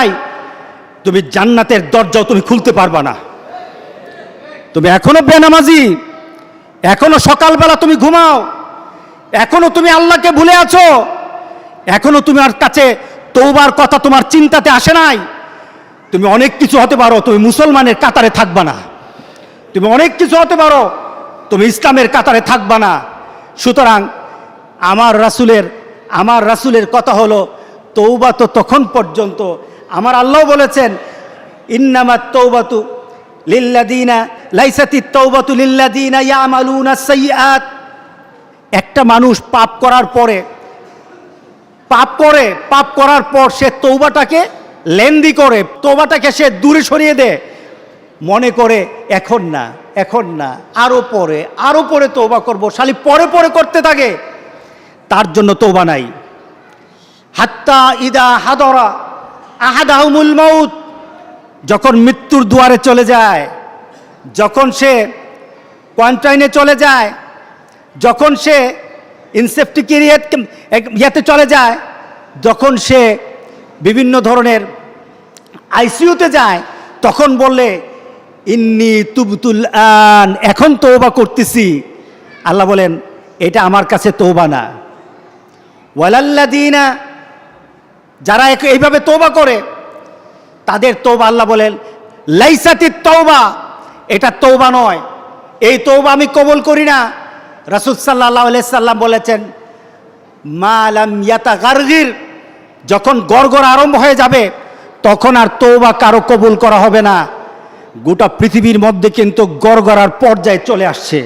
নাই, তুমি জান্নাতের দরজাও তুমি খুলতে পারবা না। তুমি এখনো বেনামাজি, এখনো সকালবেলা তুমি ঘুমাও, এখনো তুমি আল্লাহকে ভুলে আছো, এখনো তোমার কাছে তওবার কথা তোমার চিন্তাতে আসে নাই। তুমি অনেক কিছু হতে পারো, তুমি মুসলমানের কাতারে থাকবা না। তুমি অনেক কিছু হতে পারো, তুমি ইসলামের কাতারে থাকবা না। সুতরাং আমার রাসূলের কথা হলো, তওবা তো তখন পর্যন্ত, আমার আল্লাহ বলেছেন ইন্নামাত তাওবাতু লিল্লাযিনা লাইসাতিত তাওবাতু লিল্লাযিনা ইয়ামালুনা সাইয়্যাত। একটা মানুষ পাপ করার পর সে তওবাটাকে লেন্দি করে, তওবাটাকে সে দূরে সরিয়ে দেয়, মনে করে এখন না আরো পরে তওবা করব, শালি পরে করতে থাকে, তার জন্য তওবা নাই। হাত্তা ইদা হাদরা আহাদাহুমুল মাউত, যখন মৃত্যুর দুয়ারে চলে যায়, যখন সে কোয়ারেন্টাইনে চলে যায়, যখন সে ইয়াতে চলে যায়, যখন সে বিভিন্ন ধরনের আইসিইউতে যায়, তখন বললে ইন্নী তুবতুল আন, এখন তওবা করতেছি। আল্লাহ বলেন এটা আমার কাছে তওবা না। ওয়ালাল্লাযিনা, যারা এইভাবে তওবা করে তাদের তওবা আল্লাহ বলেন লাইসাতিত তওবা, এটা তওবা নয়, এই তওবা আমি কবুল করি না। রাসূল সাল্লাল্লাহু আলাইহি সাল্লাম বলেছেন মা লাম ইয়াতাগারগির, যখন গড়গড় আরম্ভ হয়ে যাবে তখন আর তওবা কারো কবুল করা হবে না। গোটা পৃথিবীর মধ্যে কিন্তু গড়গড়ার পর্যায়ে চলে আসছে।